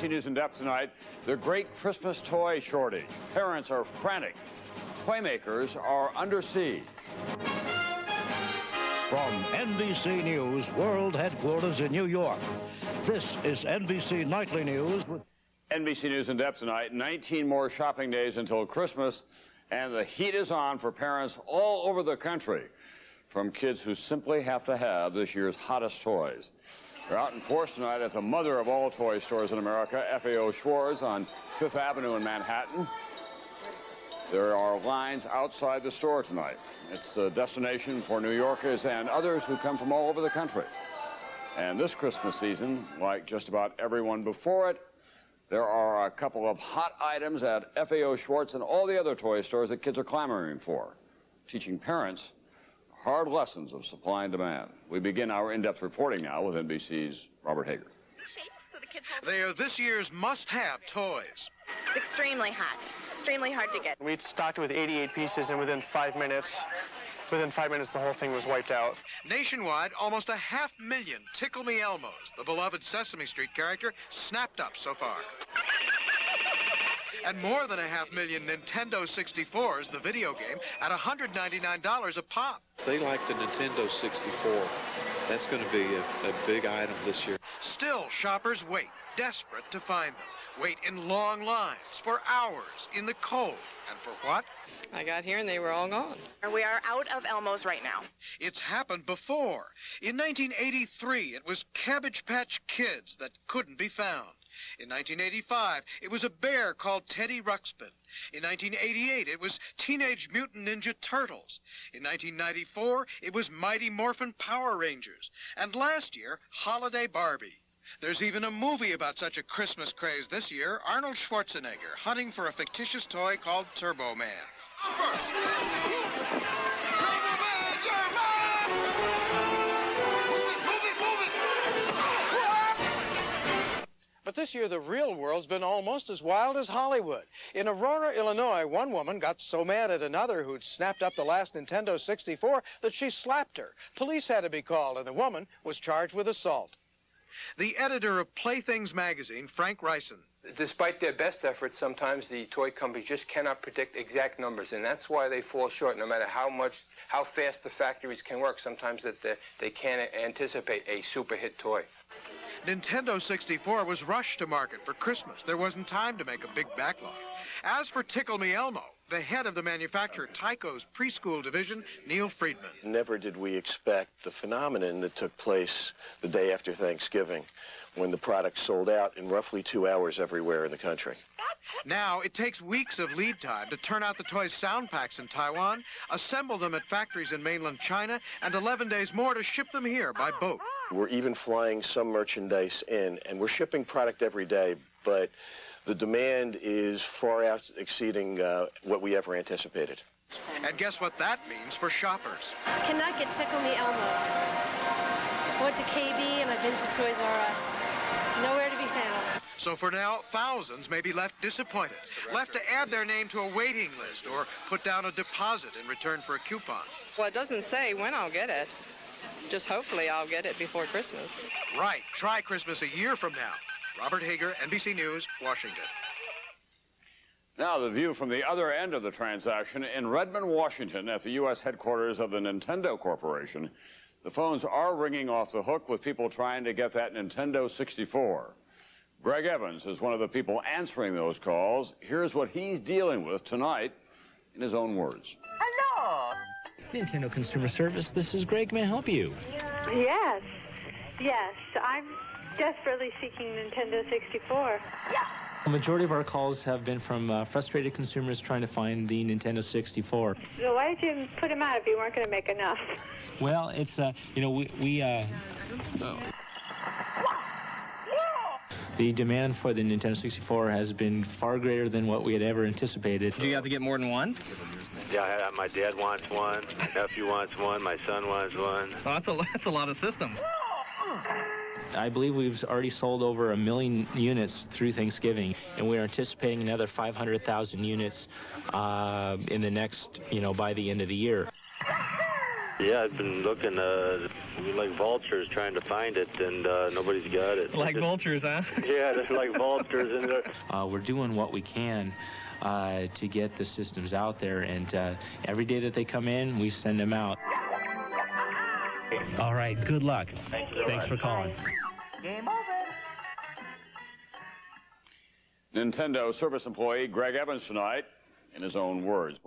NBC News in Depth tonight, the great Christmas toy shortage. Parents are frantic. Toy makers are under siege. From NBC News World Headquarters in New York, this is NBC Nightly News with NBC News in Depth tonight, 19 more shopping days until Christmas, and the heat is on for parents all over the country, from kids who simply have to have this year's hottest toys. They're out in force tonight at the mother of all toy stores in America, FAO Schwarz on Fifth Avenue in Manhattan. There are lines outside the store tonight. It's a destination for New Yorkers and others who come from all over the country. And this Christmas season, like just about everyone before it, there are a couple of hot items at FAO Schwarz and all the other toy stores that kids are clamoring for, teaching parents hard lessons of supply and demand. We begin our in-depth reporting now with NBC's Robert Hager. They are this year's must-have toys. It's extremely hot, extremely hard to get. We stocked with 88 pieces, and within 5 minutes, the whole thing was wiped out. Nationwide, almost 500,000 Tickle Me Elmos, the beloved Sesame Street character, snapped up so far. And more than 500,000 Nintendo 64s, the video game, at $199 a pop. They like the Nintendo 64. That's going to be a big item this year. Still, shoppers wait, desperate to find them. Wait in long lines for hours in the cold. And for what? I got here and they were all gone. We are out of Elmos right now. It's happened before. In 1983, it was Cabbage Patch Kids that couldn't be found. In 1985, it was a bear called Teddy Ruxpin. In 1988, it was Teenage Mutant Ninja Turtles. In 1994, it was Mighty Morphin Power Rangers. And last year, Holiday Barbie. There's even a movie about such a Christmas craze this year, Arnold Schwarzenegger hunting for a fictitious toy called Turbo Man. But this year, the real world's been almost as wild as Hollywood. In Aurora, Illinois, one woman got so mad at another who'd snapped up the last Nintendo 64 that she slapped her. Police had to be called, and the woman was charged with assault. The editor of Playthings magazine, Frank Ryson. Despite their best efforts, sometimes the toy companies just cannot predict exact numbers, and that's why they fall short. No matter how fast the factories can work, sometimes that they can't anticipate a super hit toy. Nintendo 64 was rushed to market for Christmas. There wasn't time to make a big backlog. As for Tickle Me Elmo, the head of the manufacturer Tyco's preschool division, Neil Friedman. Never did we expect the phenomenon that took place the day after Thanksgiving, when the product sold out in roughly 2 hours everywhere in the country. Now, it takes weeks of lead time to turn out the toys' sound packs in Taiwan, assemble them at factories in mainland China, and 11 days more to ship them here by boat. We're even flying some merchandise in, and we're shipping product every day, but the demand is far out exceeding what we ever anticipated. And guess what that means for shoppers? Cannot get Tickle Me Elmo. I went to KB and I've been to Toys R Us. Nowhere to be found. So for now, thousands may be left disappointed, left to add their name to a waiting list or put down a deposit in return for a coupon. Well, it doesn't say when I'll get it. Just hopefully I'll get it before Christmas. Right. Try Christmas a year from now. Robert Hager, NBC News, Washington. Now the view from the other end of the transaction in Redmond, Washington, at the U.S. headquarters of the Nintendo Corporation. The phones are ringing off the hook with people trying to get that Nintendo 64. Greg Evans is one of the people answering those calls. Here's what he's dealing with tonight in his own words. Hello. Nintendo Consumer Service, this is Greg. May I help you? Yes. I'm desperately seeking Nintendo 64. A majority of our calls have been from frustrated consumers trying to find the Nintendo 64. So why did you put them out if you weren't going to make enough? Well, it's, the demand for the Nintendo 64 has been far greater than what we had ever anticipated. Do you have to get more than one? Yeah, my dad wants one, my nephew wants one, my son wants one. So that's a lot of systems. I believe we've already sold over 1 million units through Thanksgiving, and we're anticipating another 500,000 units in the next, by the end of the year. Yeah, I've been looking like vultures trying to find it, and nobody's got it. Like vultures, huh? Yeah, they're like vultures in there. We're doing what we can to get the systems out there, and every day that they come in, we send them out. All right, good luck. Thanks for calling. Game over. Nintendo service employee Greg Evans tonight, in his own words.